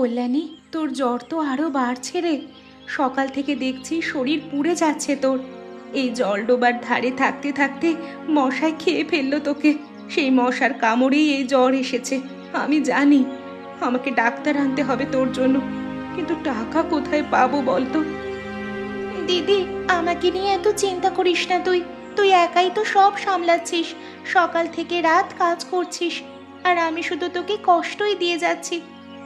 কল্যাণী, তোর জ্বর তো আরো বাড়ছে রে। সকাল থেকে দেখছি শরীর পুড়ে যাচ্ছে তোর। এই জল ডোবার ধারে থাকতে থাকতে মশায় খেয়ে ফেললো তোকে। সেই মশার কামড়েই এই জ্বর এসেছে। আমি জানি আমাকে ডাক্তার আনতে হবে তোর জন্য, কিন্তু টাকা কোথায় পাবো বলতো? দিদি, আমাকে নিয়ে এত চিন্তা করিস না। তুই তুই একাই তো সব সামলাচ্ছিস, সকাল থেকে রাত কাজ করছিস, আর আমি শুধু তোকে কষ্টই দিয়ে যাচ্ছি।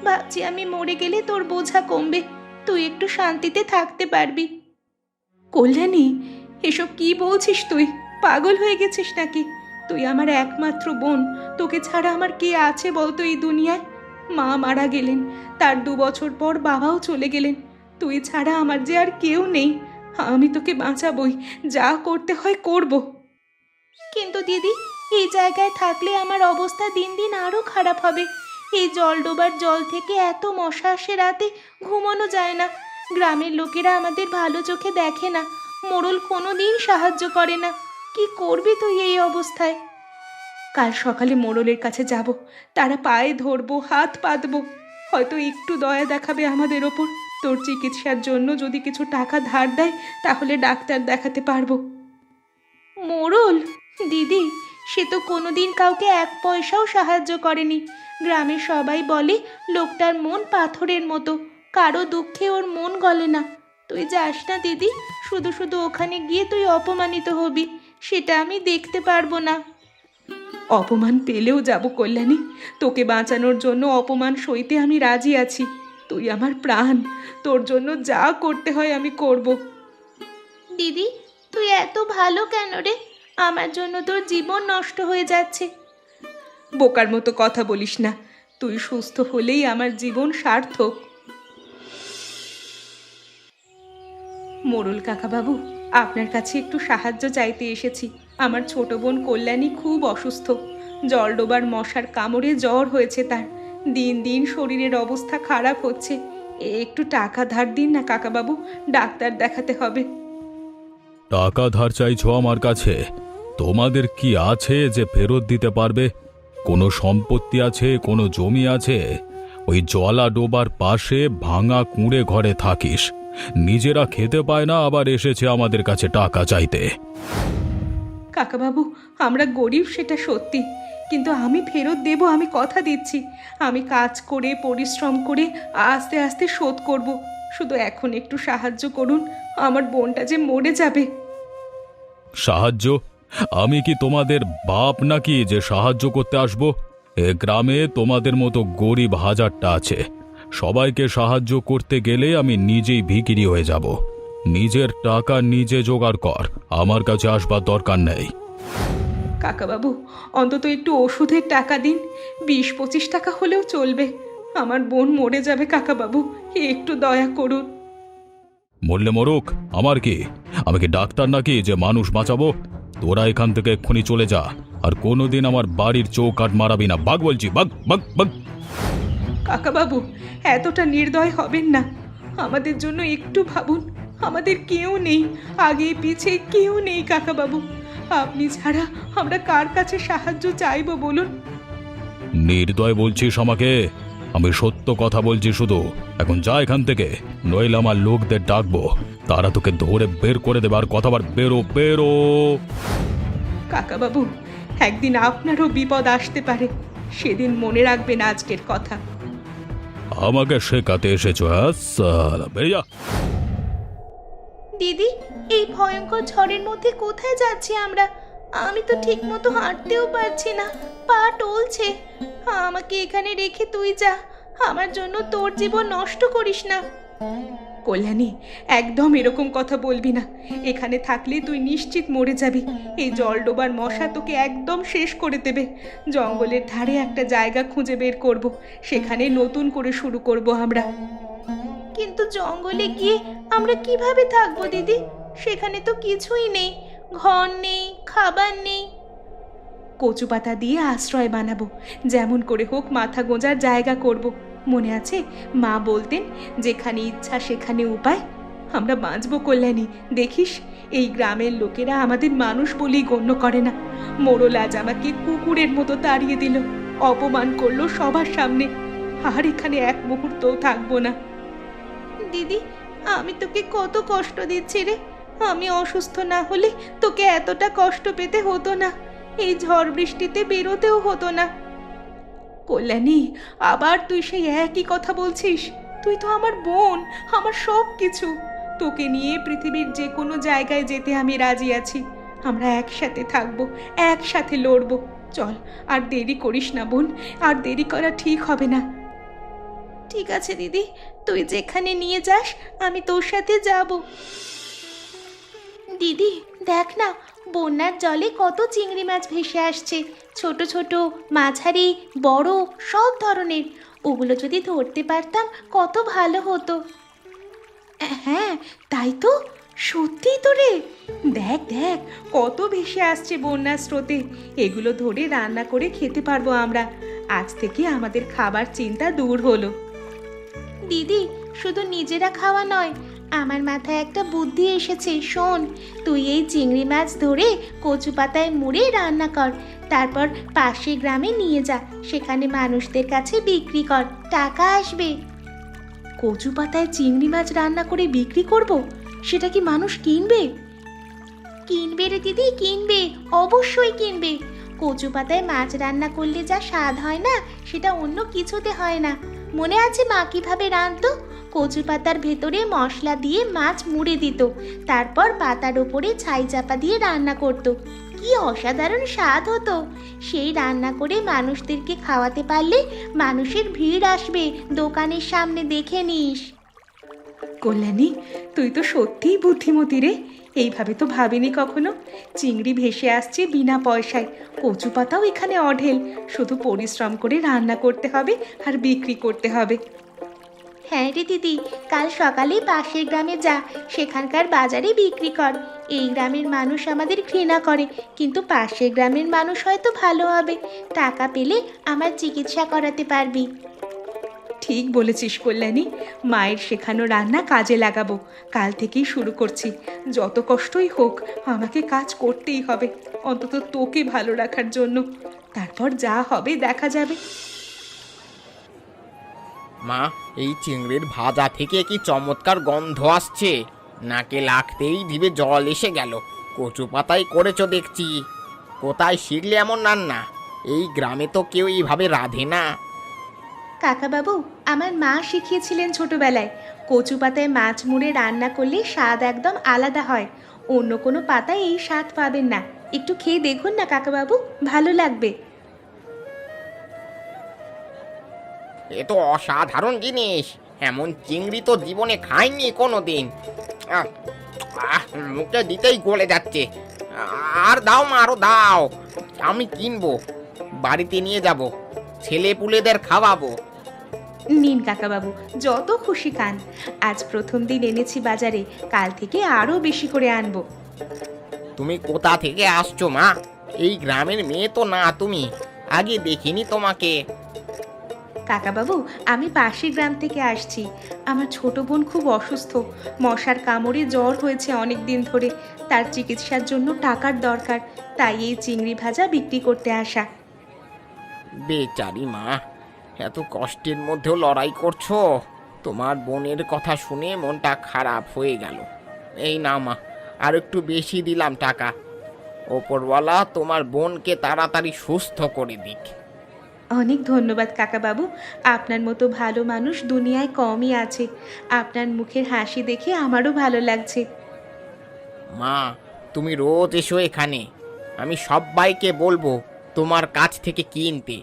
ভাবছি আমি মরে গেলে তোর বোঝা কমবে, তুই একটু শান্তিতে থাকতে পারবি। কল্যাণী, এসব কি বলছিস তুই? পাগল হয়ে গেছিস নাকি? তুই আমার একমাত্র বোন, তোকে ছাড়া আমার কে আছে বলতো এই দুনিয়ায়? মা মারা গেলেন, তার 2 বছর পর বাবাও চলে গেলেন। তুই ছাড়া আমার যে আর কেউ নেই। আমি তোকে বাঁচাবই, যা করতে হয় করব। কিন্তু দিদি, এই জায়গায় থাকলে আমার অবস্থা দিন দিন আরো খারাপ হবে। এই জল ডোবার জল থেকে এত মশা আসে, রাতে ঘুমানো যায় না। গ্রামের লোকেরা আমাদের ভালো চোখে দেখে না, মোড়ল কোনো দিন সাহায্য করে না। কি করবি তুই এই অবস্থায়? কাল সকালে মোড়লের কাছে যাব, তারা পায়ে ধরবো, হাত পাতবো, হয়তো একটু দয়া দেখাবে আমাদের ওপর। তোর চিকিৎসার জন্য যদি কিছু টাকা ধার দেয়, তাহলে ডাক্তার দেখাতে পারবো। মোড়ল? দিদি, সে তো কোনোদিন কাউকে 1 পয়সাও সাহায্য করেনি। গ্রামের সবাই বলে লোকটার মন পাথরের মতো, কারো দুঃখে ওর মন গলে না। তুই যাস না দিদি, শুধু শুধু ওখানে গিয়ে তুই অপমানিত হবি, সেটা আমি দেখতে পারবো না। অপমান পেলেও যাব কল্যাণী, তোকে বাঁচানোর জন্য অপমান সইতে আমি রাজি আছি। তুই আমার প্রাণ, তোর জন্য যা করতে হয় আমি করব। দিদি, তুই এত ভালো কেন রে? আমার জন্য তোর জীবন নষ্ট হয়ে যাচ্ছে। বোকার মতো কথা বলিস না, তুই সুস্থ হলেই আমার জীবন সার্থক। মোড়ল কাকাবাবু, আপনার কাছে একটু সাহায্য চাইতে এসেছি। আমার ছোট বোন কল্যাণী খুব অসুস্থ, জল ডোবার মশার কামড়ে জ্বর হয়েছে তার। দিন দিন শরীরের অবস্থা খারাপ হচ্ছে। একটু টাকা ধার দিন না কাকাবাবু, ডাক্তার দেখাতে হবে। টাকা ধার চাইছো আমার কাছে? তোমাদের কি আছে যে ফেরত দিতে পারবে? কোনো সম্পত্তি আছে, কোনো জমি আছে? ওই জলা ডোবার পাশে ভাঙা কুঁড়ে ঘরে থাকিস, নিজেরা খেতে পায় না, আবার এসেছে আমাদের কাছে টাকা চাইতে। কাকাবাবু, আমরা গরিব সেটা সত্যি, কিন্তু আমি ফেরত দেব, আমি কথা দিচ্ছি। আমি কাজ করে পরিশ্রম করে আস্তে আস্তে শোধ করব। শুধু এখন একটু সাহায্য করুন, আমার বোনটা যে মরে যাবে। সাহায্য? আমি কি তোমাদের বাপ নাকি যে সাহায্য করতে আসব? এ গ্রামে তোমাদের মতো গরিব হাজারটা আছে, সবাইকে সাহায্য করতে গেলে আমি নিজেই ভিখিরি হয়ে যাব। নিজের টাকা নিজে জোগাড় কর, আমার কাছে আসবার দরকার নেই। কাকাবাবু, অন্তত একটু ওষুধের টাকা দিন, 20-25 টাকা হলেও চলবে। আমার বোন মরে যাবে কাকাবাবু, একটু দয়া করুন। মরলে মরুক, আমার কি? আমি কি ডাক্তার নাকি যে মানুষ বাঁচাবো? তোরা এখান থেকে এক্ষুনি চলে যা, আর কোনোদিন আমার বাড়ির চৌকাঠ মারাবি না। বাঘ বলছি, বাঘ বাঘ বাঘ। কাকাবাবু, এতটা নির্দয় হবেন না, আমাদের জন্য একটু ভাবুন। আমাদের কেউ নেই, আগে পিছে কেউ নেই কাকাবাবু। আপনি ছাড়া আমরা কার কাছে সাহায্য চাইবো বলুন? নির্দয় বলছিস আমাকে? আমি সত্য কথা বলছি শুধু। এখন যা এখান থেকে, নইলে আমার লোকদের ডাকবো, তারা তোকে ধরে বের করে দেবে। আর কথাবার বেরো বেরো। কাকাবাবু, একদিন আপনারও বিপদ আসতে পারে, সেদিন মনে রাখবেন আজকের কথা। আমাকে শেখাতে এসেছো? হ্যাঁ, সালা বেরিয়ে যা। দিদি, এই ভয়ঙ্কর ঝড়ের মধ্যে কোথায় যাচ্ছি আমরা? আমি তো ঠিক মতো হাঁটতেও পারছি না, পা টলছে। আমাকে এখানে রেখে তুই যা, আমার জন্য তোর জীবন নষ্ট করিস না। কল্যাণী, একদম এরকম কথা বলবি না। এখানে থাকলে তুই নিশ্চিত মরে যাবি। এই জল ডোবার মশা তোকে একদম শেষ করে দেবে। জঙ্গলের ধারে একটা জায়গা খুঁজে বের করব, সেখানে নতুন করে শুরু করব আমরা। কিন্তু জঙ্গলে গিয়ে আমরা কিভাবে থাকবো দিদি? সেখানে তো কিছুই নেই, ঘর নেই, খাবার নেই। কচু পাতা দিয়ে আশ্রয় বানাবো, যেমন করে হোক মাথা গোঁজার জায়গা করব। মনে আছে মা বলতেন, যেখানে ইচ্ছা সেখানে উপায়। আমরা বাঁচবো কল্যাণী, দেখিস এই গ্রামের লোকেরা আমাদের মানুষ বলেই গণ্য করে না। মোড়ল আজ আমাকে কুকুরের মতো তাড়িয়ে দিল, অপমান করলো সবার সামনে। আর এখানে এক মুহূর্তও থাকবো না। দিদি, আমি তোকে কত কষ্ট দিচ্ছি রে। আমি অসুস্থ না হলে তোকে এতটা কষ্ট পেতে হতো না, এই ঝড় বৃষ্টিতে বেরোতেও হতো না। কল্যাণী, আবার তুই সেই একই কথা বলছিস? তুই তো আমার বোন, আমার সব কিছু। তোকে নিয়ে পৃথিবীর যে কোনো জায়গায় যেতে আমি রাজি আছি। আমরা একসাথে থাকবো, একসাথে লড়বো। চল, আর দেরি করিস না বোন, আর দেরি করা ঠিক হবে না। ঠিক আছে দিদি, তুই যেখানে নিয়ে যাস আমি তোর সাথে যাব। দিদি দেখ না, বন্যার জলে কত চিংড়ি মাছ ভেসে আসছে, ছোট ছোট, মাঝারি, বড়, সব ধরনের। ওগুলো যদি ধরতে পারতাম কত ভালো হতো। হ্যাঁ, তাই তো, সত্যিই তো রে। দেখ দেখ, কত ভেসে আসছে বন্যার স্রোতে। এগুলো ধরে রান্না করে খেতে পারবো আমরা। আজ থেকে আমাদের খাবার চিন্তা দূর হলো। দিদি, শুধু নিজেরা খাওয়া নয়, আমার মাথায় একটা বুদ্ধি এসেছে। শোন, তুই এই চিংড়ি মাছ ধরে কচু পাতায় মুড়ে রান্না কর, তারপর পাশের গ্রামে নিয়ে যা, সেখানে মানুষদের কাছে বিক্রি কর, টাকা আসবে। কচু পাতায় চিংড়ি মাছ রান্না করে বিক্রি করব? সেটা কি মানুষ কিনবে? কিনবে রে দিদি, কিনবে, অবশ্যই কিনবে। কচু পাতায় মাছ রান্না করলে যা স্বাদ হয় না, সেটা অন্য কিছুতে হয় না। মনে আছে মা কিভাবে রাঁধতো? কচু পাতার ভেতরে মশলা দিয়ে মাছ মুড়ে দিত, তারপর পাতার ওপরে ছাই চাপা দিয়ে রান্না করত। কি অসাধারণ স্বাদ হতো! সেই রান্না করে মানুষদেরকে খাওয়াতে পারলে মানুষের ভিড় আসবে দোকানের সামনে, দেখে নিস। কল্যাণী, তুই তো সত্যিই বুদ্ধিমতী রে। এইভাবে তো ভাবিনি কখনো। চিংড়ি ভেসে আসছে বিনা পয়সায়, কচু পাতাও এখানে অঢেল, শুধু পরিশ্রম করে রান্না করতে হবে আর বিক্রি করতে হবে। হ্যাঁ রে দিদি, কাল সকালে পাশের গ্রামে যা, সেখানকার বাজারে বিক্রি কর। এই গ্রামের মানুষ আমাদের ঘৃণা করে, কিন্তু পাশের গ্রামের মানুষ হয়তো ভালো হবে। টাকা পেলে আমার চিকিৎসা করাতে পারবি। ঠিক বলেছিস কল্যাণী, মায়ের শেখানো রান্না কাজে লাগাবো। কাল থেকেই শুরু করছি। যত কষ্টই হোক আমাকে কাজ করতেই হবে, অন্তত তোকে ভালো রাখার জন্য। তারপর যা হবে দেখা যাবে। মা, এই চিংড়ির ভাজা থেকে কি চমৎকার গন্ধ আসছে! নাকে লাগতেই জিভে জল এসে গেল। কচু পাতায় করেছো দেখছি। কোথায় শিখলে এমন রান্না? এই গ্রামে তো কেউ এইভাবে রাঁধে না। কাকাবাবু, আমার মা শিখিয়েছিলেন ছোটবেলায়। কচু পাতায় মাছ মুড়ে রান্না করলে স্বাদ একদম আলাদা হয়। অন্য কোনো পাতায় এই স্বাদ পাবেন না। একটু খেয়ে দেখুন না কাকাবাবু, ভালো লাগবে। এ তো অসাধারণ জিনিস। এমন চিংড়ি তো জীবনে খাইনি কোনো দিন। মুখে দিতেই গলে যাচ্ছে। আর দাও মা, আরো দাও। আমি কিনবো, বাড়িতে নিয়ে যাব, ছেলে পুলেদের খাওয়াবো। নিন কাকাবাবু, যত খুশি খান। আজ প্রথম দিন এনেছি বাজারে, কাল থেকে আরও বেশি করে আনবো। তুমি কোথা থেকে আসছো মা? এই গ্রামের মেয়ে তো না তুমি, আগে দেখিনি তোমাকে। কাকাবাবু, আমি পাশের গ্রাম থেকে আসছি। আমার ছোট বোন খুব অসুস্থ, মশার কামড়ে জ্বর হয়েছে অনেক দিন ধরে। তার চিকিৎসার জন্য টাকার দরকার, তাই এই চিংড়ি ভাজা বিক্রি করতে আসা। বেচারি মা, এত কষ্টের মধ্যেও লড়াই করছো। তোমার বোনের কথা শুনে মনটা খারাপ হয়ে গেল। এই না মা, আর একটু বেশি দিলাম টাকা। ওপরওয়ালা তোমার বোনকে তাড়াতাড়ি সুস্থ করে দিক। অনেক ধন্যবাদ কাকাবাবু, আপনার মতো ভালো মানুষ দুনিয়ায় কমই আছে। আপনার মুখের হাসি দেখে আমারও ভালো লাগছে। মা, তুমি রোজ এসো এখানে, আমি সবাইকে বলবো তোমার কাছ থেকে কিনতে।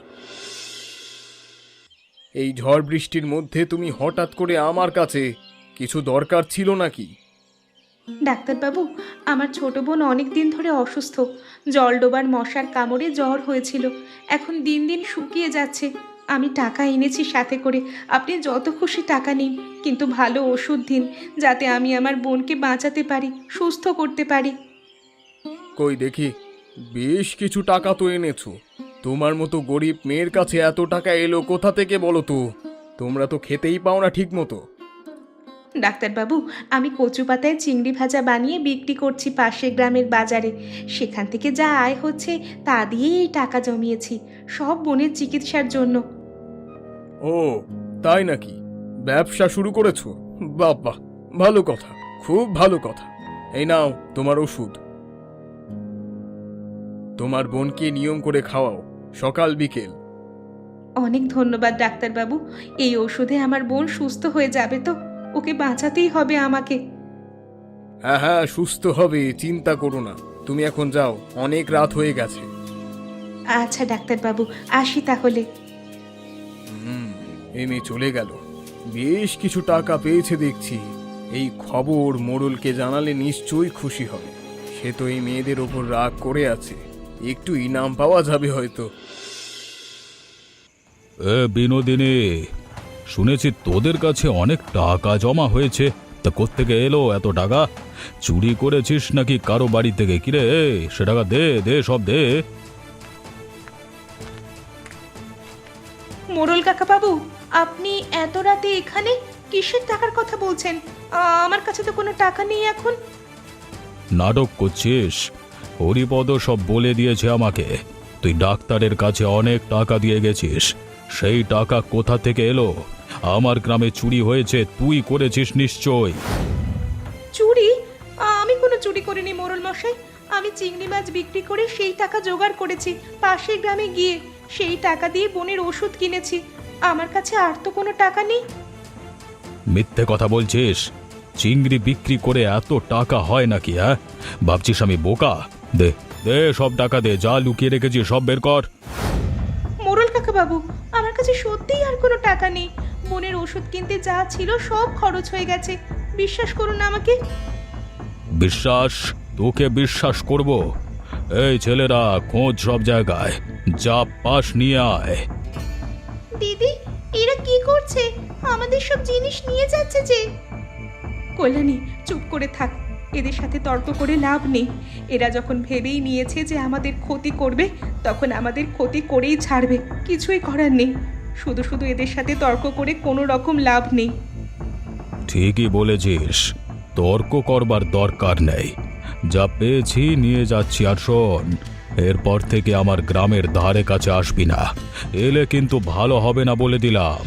এই ঝড় বৃষ্টির মধ্যে তুমি হঠাৎ করে আমার কাছে, কিছু দরকার ছিল নাকি? ডাক্তারবাবু, আমার ছোট বোন অনেক দিন ধরে অসুস্থ। জলডোবার মশার কামড়ে জ্বর হয়েছিল, এখন দিন দিন শুকিয়ে যাচ্ছে। আমি টাকা এনেছি সাথে করে, আপনি যত খুশি টাকা নিন, কিন্তু ভালো ওষুধ দিন, যাতে আমি আমার বোনকে বাঁচাতে পারি, সুস্থ করতে পারি। কই দেখি, বেশ কিছু টাকা তো এনেছো। তোমার মতো গরিব মেয়ের কাছে এত টাকা এলো কোথা থেকে বলো তো? তোমরা তো খেতেই পাও না ঠিক মতো। ডাক্তারবাবু, আমি কচু পাতায় চিংড়ি ভাজা বানিয়ে বিক্রি করছি পাশের গ্রামের বাজারে। সেখান থেকে যা আয় হচ্ছে তা দিয়েই এই টাকা জমিয়েছি, সব বোনের চিকিৎসার জন্য। ও, তাই নাকি? ব্যবসা শুরু করেছো? বাবা, ভালো কথা, খুব ভালো কথা। এই নাও তোমার ওষুধ। তোমার বোনকে নিয়ম করে খাওয়াও, সকাল বিকেল। অনেক ধন্যবাদ ডাক্তারবাবু। এই ওষুধে আমার বোন সুস্থ হয়ে যাবে তো? ওকে বাঁচাতেই হবে আমাকে। হ্যাঁ হ্যাঁ, সুস্থ হবে, চিন্তা করো না। তুমি এখন যাও, অনেক রাত হয়ে গেছে। আচ্ছা ডাক্তারবাবু, আসি তাহলে। এই মেয়ে চলে গেল। বেশ কিছু টাকা পেয়েছে দেখছি। এই খবর মোড়লকে জানালে নিশ্চয়ই খুশি হবে। সে তো এই মেয়েদের ওপর রাগ করে আছে, একটু ইনাম পাওয়া যাবে হয়তো। বিনোদিনী, শুনেছি তোদের কাছে অনেক টাকা জমা হয়েছে। তা কোত্থেকে এলো এত টাকা? চুরি করেছিস নাকি কারো বাড়ি থেকে? কিরে, সে টাকা দে দে, সব দে। মোড়ল কাকাবাবু, আপনি এত রাতে এখানে কিসের টাকার কথা বলছেন? আমার কাছে তো কোনো টাকা নেই এখন। নাটক করছিস? হরিপদ সব বলে দিয়েছে আমাকে। তুই ডাক্তারের কাছে অনেক টাকা দিয়ে গেছিস। সেই টাকা কোথা থেকে এলো? আমার গ্রামে চুরি হয়েছে, তুই করেছিস নিশ্চয়। চুরি? আমি কোনো চুরি করিনি মোড়ল মশাই। আমি চিংড়ি মাছ বিক্রি করে সেই টাকা জোগাড় করেছি পাশের গ্রামে গিয়ে। সেই টাকা দিয়ে বোনের ওষুধ কিনেছি। আমার কাছে আর তো কোনো টাকা নেই। মিথ্যে কথা বলছিস? চিংড়ি বিক্রি করে এত টাকা হয় নাকি? হ্যাঁ, ভাবছিস আমি বোকা? দে দে, সব টাকা দে, যা লুকিয়ে রেখেছিস সব বের কর। মোড়ল কাকাবাবু, আমার কাছে সত্যিই আর কোনো টাকা নেই। বোনের ওষুধ কিনতে যা ছিল সব খরচ হয়ে গেছে। বিশ্বাস করুন আমাকে। বিশ্বাস? তোকে বিশ্বাস করব? এই ছেলেরা, খোঁজ সব জায়গায়, যা পাস নিয়ে আয়। দিদি, এরা কি করছে? আমাদের সব জিনিস নিয়ে যাচ্ছে যে। কল্যাণী, চুপ করে থাক। এদের সাথে তর্ক করে লাভ নেই। এরা যখন ভেবেই নিয়েছে যে আমাদের ক্ষতি করবে, তখন আমাদের ক্ষতি করেই ছাড়বে। কিছুই করার নেই। শুধু শুধু এদের সাথে তর্ক করে কোনো রকম লাভ নেই। ঠিকই বলেছিস, তর্ক করবার দরকার নেই। যা পেয়েছি নিয়ে যাচ্ছি। আর শোন, এরপর থেকে আমার গ্রামের ধারে কাছে আসবি না। এলে কিন্তু ভালো হবে না বলে দিলাম।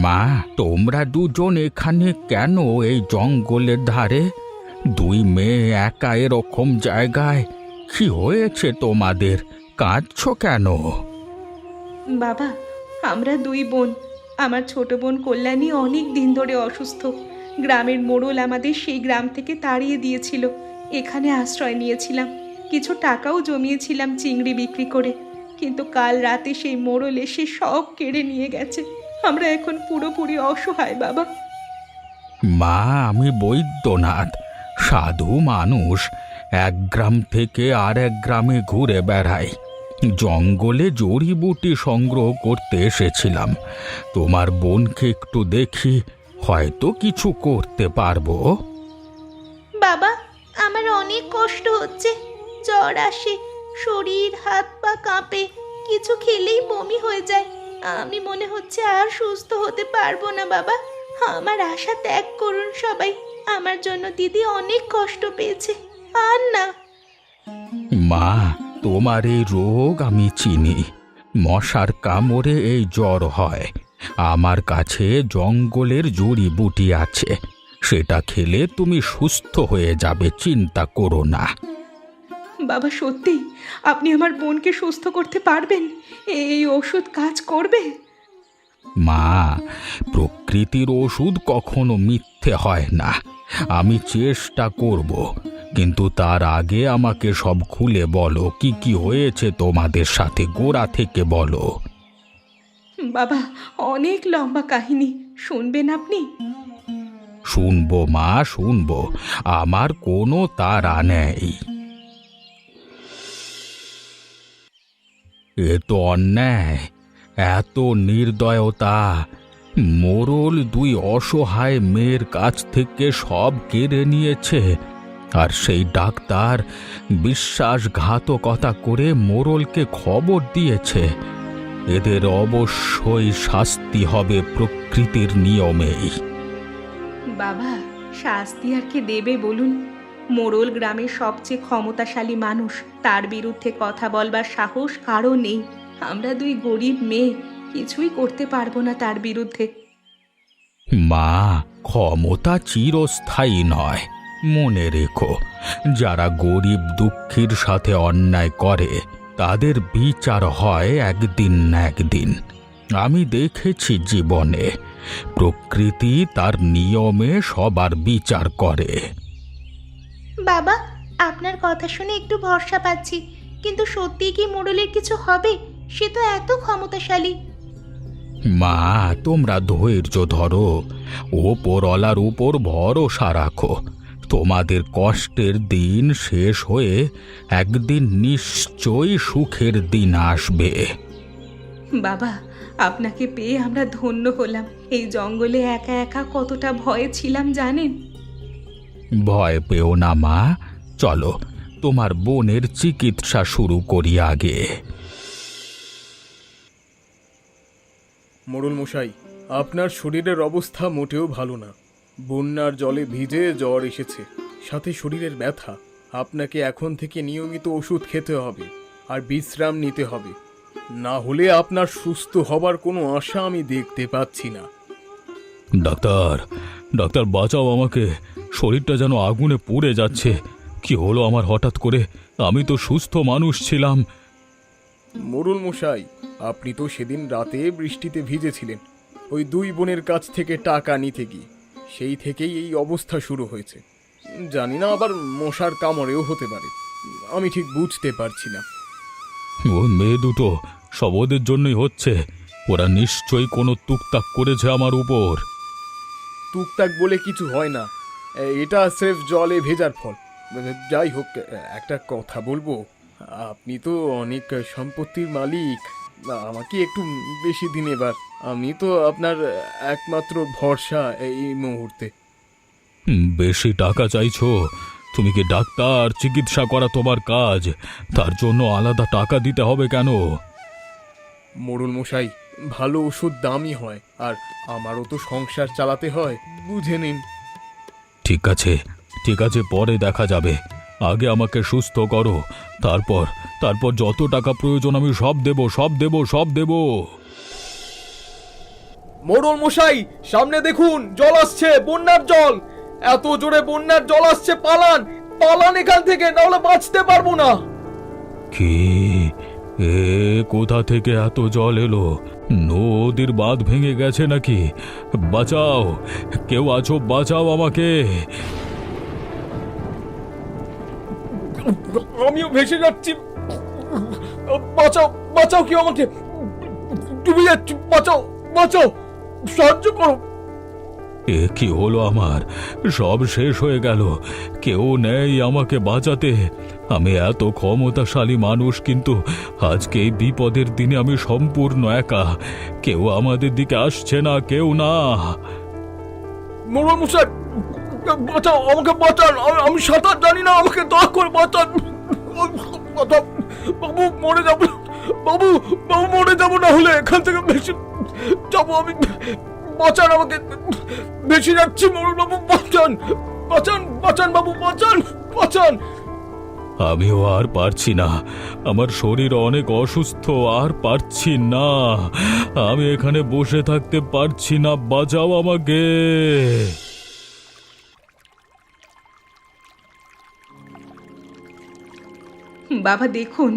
মা, তোমরা দুজন এখানে কেন, এই জঙ্গলের ধারে? দুই মেয়ে একা এরকম জায়গায়? কি হয়েছে তোমাদের? কাঁদছো কেন? বাবা, আমরা দুই বোন। আমার ছোট বোন কল্যাণী অনেক দিন ধরে অসুস্থ। গ্রামের মোড়ল আমাদের সেই গ্রাম থেকে তাড়িয়ে দিয়েছিল। এখানে আশ্রয় নিয়েছিলাম। কিছু টাকাও জমিয়েছিলাম চিংড়ি বিক্রি করে। কিন্তু কাল রাতে সেই মোড়ল এসে সব কেড়ে নিয়ে গেছে। আমরা এখন পুরোপুরি অসহায় বাবা। মা, আমি বৈদ্যনাথ, সাধু মানুষ। এক গ্রাম থেকে আর এক গ্রামে ঘুরে বেড়াই। জঙ্গলে জড়িবুটি সংগ্রহ করতে এসেছিলাম। তোমার বোনকে একটু দেখি, হয়তো কিছু করতে পারবো। বাবা, আমার অনেক কষ্ট হচ্ছে। জ্বর আসে, শরীর হাত পা কাঁপে, কিছু খেলেই বমি হয়ে যায়। আমি মনে হচ্ছে আর সুস্থ হতে পারবো না বাবা। আমার আশা ত্যাগ করুন সবাই। আমার জন্য দিদি অনেক কষ্ট পেয়েছে। আর না। মা, তোমার এই রোগ আমি চিনি। মশার কামড়ে এই জ্বর হয়। আমার কাছে জঙ্গলের জড়িবুটি আছে, সেটা খেলে তুমি সুস্থ হয়ে যাবে, চিন্তা করো না। বাবা, সত্যি আপনি আমার বোনকে সুস্থ করতে পারবেন? এই ওষুধ কাজ করবে? মা, প্রকৃতির ওষুধ কখনো মিথ্যে হয় না। আমি চেষ্টা করব, কিন্তু তার আগে আমাকে সব খুলে বলো, কি কি হয়েছে তোমাদের সাথে, গোড়া থেকে বলো। বাবা, অনেক লম্বা কাহিনী, শুনবেন আপনি? শুনবো মা, শুনবো। আমার কোনো তাড়া নেই। এ তো অন্যায়, এত নির্দয়তা। মোড়ল দুই অসহায় মেয়ের কাছ থেকে সব কেড়ে নিয়েছে, আর সেই ডাক্তার বিশ্বাসঘাতকতা করে মোড়লকে খবর দিয়েছে। এদের অবশ্যই শাস্তি হবে প্রকৃতির নিয়মেই। বাবা, শাস্তি আর কে দেবে বলুন? মোড়ল গ্রামের সবচেয়ে ক্ষমতাশালী মানুষ, তার বিরুদ্ধে কথা বলবার সাহস কারো নেই। আমরা দুই গরিব মেয়ে কিছুই করতে পারবো না তার বিরুদ্ধে। মা, ক্ষমতা চিরস্থায়ী নয়। মনে রেখো, যারা গরিব দুঃখীর সাথে অন্যায় করে তাদের বিচার হয় একদিন না একদিন। আমি দেখেছি জীবনে প্রকৃতি তার নিয়মে সবার বিচার করে। বাবা, আপনার কথা শুনে একটু ভরসা পাচ্ছি, কিন্তু সত্যি কি মোড়লের কিছু হবে? সে তো এত ক্ষমতাশালী। মা, তোমরা ধৈর্য ধরো, ওপরওয়ালার উপর ভরসা রাখো। তোমাদের কষ্টের দিন শেষ হয়ে একদিন নিশ্চয়ই সুখের দিন আসবে। বাবা, আপনাকে পেয়ে আমরা ধন্য হলাম। এই জঙ্গলে একা একা কতটা ভয়ে ছিলাম জানেন? ভয় পেও না মা, চলো তোমার বোনের চিকিৎসা শুরু করি আগে। মোড়ল মশাই, আপনার শরীরের অবস্থা মোটেও ভালো না। বন্যার জলে ভিজে জ্বর এসেছে, সাথে শরীরের ব্যথা। আপনাকে এখন থেকে নিয়মিত ওষুধ খেতে হবে আর বিশ্রাম নিতে হবে, না হলে আপনার সুস্থ হবার কোনো আশা আমি দেখতে পাচ্ছি না। ডাক্তার, ডাক্তার বাঁচাও আমাকে, শরীরটা যেন আগুনে পুড়ে যাচ্ছে। কি হলো আমার হঠাৎ করে? আমি তো সুস্থ মানুষ ছিলাম। মোড়ল মশাই, আপনি তো সেদিন রাতে বৃষ্টিতে ভিজেছিলেন ওই দুই বোনের কাছ থেকে টাকা নিতে গিয়ে। সেই থেকেই এই অবস্থা শুরু হয়েছে। জানি না, আবার মশার কামড়েও হতে পারে। আমি ঠিক বুঝতে পারছি না। ওই মেয়ে দুটো সব ওদের জন্যই হচ্ছে। ওরা নিশ্চয়ই কোনো তুকতাক করেছে আমার উপর। টুকটাক বলে কিছু হয় না, এটা স্রেফ জলে ভেজার ফল। যাই হোক, একটা কথা বলবো। আপনি তো অনেক সম্পত্তির মালিক, আমাকে একটু বেশি দিন এবার। আমি তো আপনার একমাত্র ভরসা এই মুহূর্তে। বেশি টাকা চাইছো? তুমি কি ডাক্তার? চিকিৎসা করা তোমার কাজ, তার জন্য আলাদা টাকা দিতে হবে কেন? মোড়ল মশাই, ভালো ওষুধ দামি হয়, আর আমারও তো সংসার চালাতে হয়, বুঝে নিন। ঠিক আছে, ঠিক আছে, পরে দেখা যাবে। আগে আমাকে সুস্থ করো, তারপর তারপর যত টাকা প্রয়োজন আমি সব দেব, সব দেব, সব দেব। মোড়ল মশাই, সামনে দেখুন, জল আসছে, বন্যার জল। এত জোরে বন্যার জল আসছে, পালান, পালান এখান থেকে, নাহলে বাঁচতে পারবো না। কি? এ কোথা থেকে এত জল এলো? নদীর বাঁধ ভেঙে গেছে নাকি? বাঁচাও, কেউ আছো, বাঁচাও আমাকে। আমিও ভেসে যাচ্ছি, বাঁচাও, বাঁচাও, কেউ আমাকে, ডুবে যাচ্ছি, বাঁচাও, বাঁচাও, সাহায্য করো। এ কি হলো আমার? সব শেষ হয়ে গেল, কেউ নেই আমাকে বাঁচাতে। আমি এত ক্ষমতাশালী মানুষ, কিন্তু আজকে এই বিপদের দিনে আমি সম্পূর্ণ একা। কেউ আমাদের দিকে আসছে না, কেউ না। মোড়ল মশাই, বাঁচাও, আমাকে বাঁচান, আমি সাঁতার জানি না, আমাকে দয়া করে বাঁচান। বাঁচাও, বাবু, মরে যাবো, বাবু, বাবু মরে যাবো, না হলে এখান থেকে বেশি যাবো আমি। বাঁচান আমাকে, বেশি যাচ্ছি, মোড়ল বাবু, বাঁচান, বাঁচান, বাঁচান বাবু, বাঁচান, বাঁচান। আমিও আর পারছি না, আমার শরীর অনেক অসুস্থ, আর পারছি না। আমি এখানে বসে থাকতে পারছি না, বাঁচাও আমাকে। বাবা দেখুন,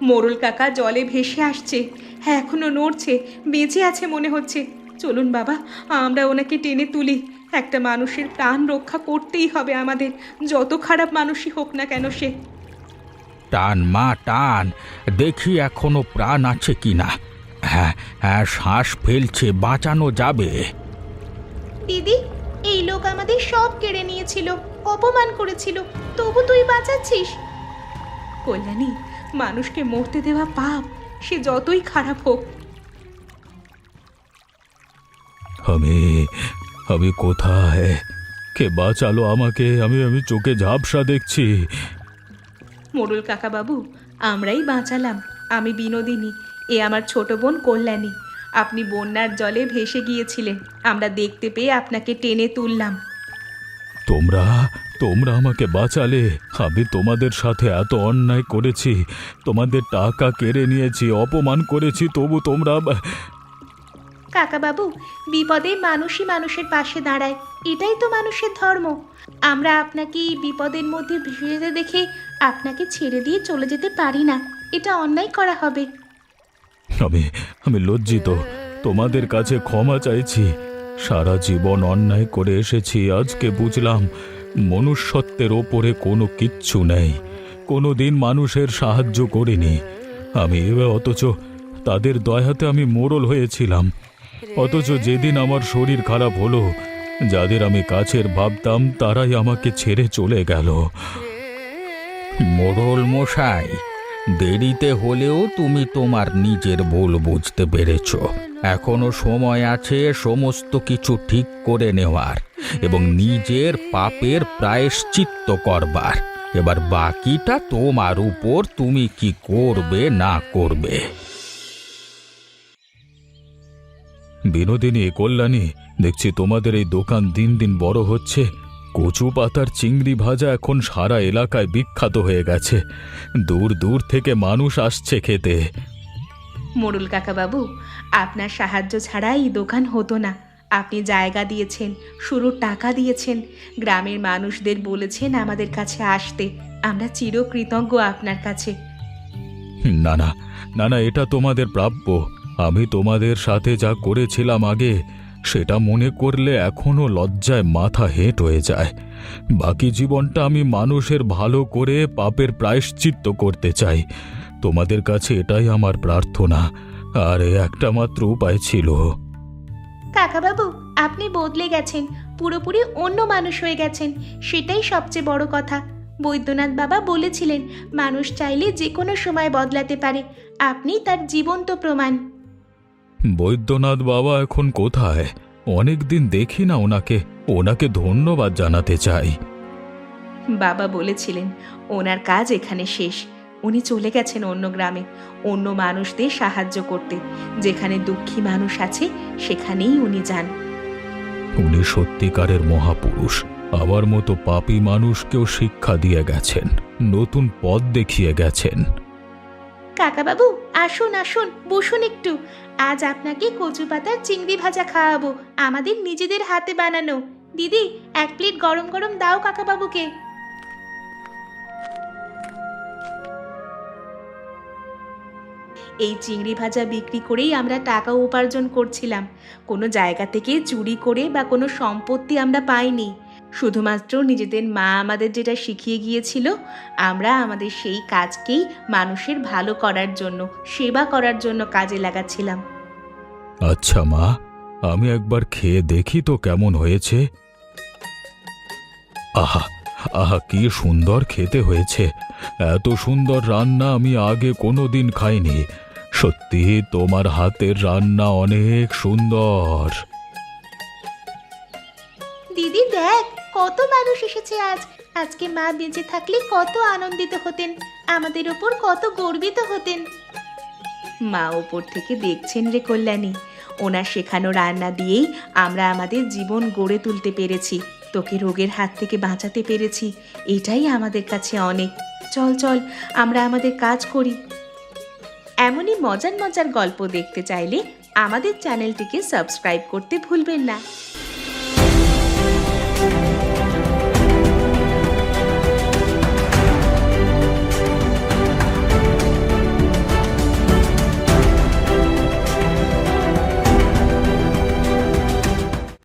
মোড়ল কাকা জলে ভেসে আসছে। হ্যাঁ, এখনো নড়ছে, বেঁচে আছে মনে হচ্ছে। চলুন বাবা, আমরা ওনাকে টেনে তুলি। একটা মানুষের প্রাণ রক্ষা করতেই হবে আমাদের, যত খারাপ মানুষই হোক না কেন সে। টান মা, টান, দেখি এখনো প্রাণ আছে কিনা। হ্যাঁ হ্যাঁ, শ্বাস ফেলছে, বাঁচানো যাবে। দিদি, এই লোক আমাদের সব কেড়ে নিয়েছিল, অপমান করেছিল, তবু তুই বাঁচাচ্ছিস। কল্যাণী, মানুষকে মরতে দেওয়া পাপ, সে যতই খারাপ হোক। আমি আমি কোথায়? কে বাঁচালো আমাকে? আমি আমি চোখে ঝাপসা দেখছি। মোড়ল কাকা বাবু, আমরাই বাঁচালাম। আমি বিনোদিনী, এ আমার ছোট বোন কল্যাণী। আপনি বন্যার জলে ভেসে গিয়েছিলেন, আমরা দেখতে পেয়ে আপনাকে টেনে তুললাম। তোমরা তোমরা আমাকে বাঁচালে। আমি তোমাদের সাথে এত অন্যায় করেছি, তোমাদের টাকা কেড়ে নিয়েছি, অপমান করেছি, তবু তোমরা কাকাবাবু, বিপদে মানুষই মানুষের পাশে দাঁড়ায়, এটাই তো মানুষের ধর্ম। আমরা আপনাকে এই বিপদের মধ্যে ভেসে যেতে দেখে আপনাকে ছেড়ে দিয়ে চলে যেতে পারি না, এটা অন্যায় করা হবে। আমি আমি লজ্জিত, তোমাদের কাছে ক্ষমা চাইছি। সারা জীবন অন্যায় করে এসেছি, আজকে বুঝলাম মনুষ্যত্বের ওপরে কোনো কিচ্ছু নেই। কোনো দিন মানুষের সাহায্য করিনি আমি, অথচ তাদের দয়াতে আমি মোড়ল হয়েছিলাম। অথচ যেদিন আমার শরীর খারাপ হলো, যাদের আমি কাছের ভাবতাম তারাই আমাকে ছেড়ে চলে গেল। মোড়ল মশাই, দেরিতে হলেও তুমি তোমার নিজের ভুল বুঝতে পেরেছ। এখনো সময় আছে সমস্ত কিছু ঠিক করে নেওয়ার এবং নিজের পাপের প্রায়শ্চিত্ত করবার। এবার বাকিটা তোমার উপর, তুমি কি করবে না করবে। বিনোদিনী, কল্যাণী, দেখছি তোমাদের এই দোকান দিন দিন বড় হচ্ছে। কচু পাতার চিংড়ি ভাজা এখন সারা এলাকায় বিখ্যাত হয়ে গেছে। দূর দূর থেকে মানুষ আসছে খেতে। মোড়ল কাকাবাবু, আপনার সাহায্য ছাড়া এই দোকান হতো না। আপনি জায়গা দিয়েছেন, শুরুর টাকা দিয়েছেন, গ্রামের মানুষদের বলেছেন আমাদের কাছে আসতে। আমরা চিরকৃতজ্ঞ আপনার কাছে। না না না না, এটা তোমাদের প্রাপ্য। আমি তোমাদের সাথে যা করেছিলাম আগে, সেটা মনে করলে এখনো লজ্জায় মাথা হেঁট হয়ে যায়। বাকি জীবনটা আমি মানুষের ভালো করে পাপের প্রায়শ্চিত্ত করতে চাই। তোমাদের কাছে এটাই আমার প্রার্থনা, আর একটা মাত্র উপায় ছিল। কাকাবাবু, আপনি বদলে গেছেন, পুরোপুরি অন্য মানুষ হয়ে গেছেন, সেটাই সবচেয়ে বড় কথা। বৈদ্যনাথ বাবা বলেছিলেন মানুষ চাইলে যে কোনো সময় বদলাতে পারে, আপনি তার জীবন্ত প্রমাণ। বৈদ্যনাথ বাবা এখন কোথায়? অনেক দিন দেখি না ওনাকে। ওনাকে ধন্যবাদ জানাতে চাই। বাবা বলেছিলেন ওনার কাজ এখানে শেষ, উনি চলে গেছেন অন্য গ্রামে, অন্য মানুষদের সাহায্য করতে। যেখানে দুঃখী মানুষ আছে সেখানেই উনি যান। উনি সত্যিকারের মহাপুরুষ। আমার মতো পাপী মানুষকেও শিক্ষা দিয়ে গেছেন, নতুন পথ দেখিয়ে গেছেন। কাকাবাবু, আসুন আসুন, বসুন একটু। আজ আপনাকে কচু পাতার চিংড়ি ভাজা খাওয়াবো, আমাদের নিজেদের হাতে বানানো। দিদি, এক প্লেট গরম গরম দাও কাকাবাবুকে। এই চিংড়ি ভাজা বিক্রি করেই আমরা টাকা উপার্জন করছিলাম। কোনো জায়গা থেকে চুরি করে বা কোনো সম্পত্তি আমরা পাইনি। শুধুমাত্র নিজেদের মা আমাদের যেটা শিখিয়ে গিয়েছিল, আমরা আমাদের সেই কাজকেই মানুষের ভালো করার জন্য, সেবা করার জন্য কাজে লাগাচ্ছিলাম। আচ্ছা মা, আমি একবার খেয়ে দেখি তো কেমন হয়েছে। আহা আহা, কি সুন্দর খেতে হয়েছে! এত সুন্দর রান্না আমি আগে কোনোদিন খাইনি। সত্যি তোমার হাতের রান্না অনেক সুন্দর। দিদি দেখ, কত মানুষ এসেছে আজ। আজকে মা বেঁচে থাকলে কত আনন্দিত হতেন, আমাদের ওপর কত গর্বিত হতেন। মা ওপর থেকে দেখছেন রে কল্যাণী, ওনার শেখানো রান্না দিয়েই আমরা আমাদের জীবন গড়ে তুলতে পেরেছি, তোকে রোগের হাত থেকে বাঁচাতে পেরেছি। এটাই আমাদের কাছে অনেক। চল চল, আমরা আমাদের কাজ করি। এমনই মজার মজার গল্প দেখতে চাইলে আমাদের চ্যানেলটিকে সাবস্ক্রাইব করতে ভুলবেন না।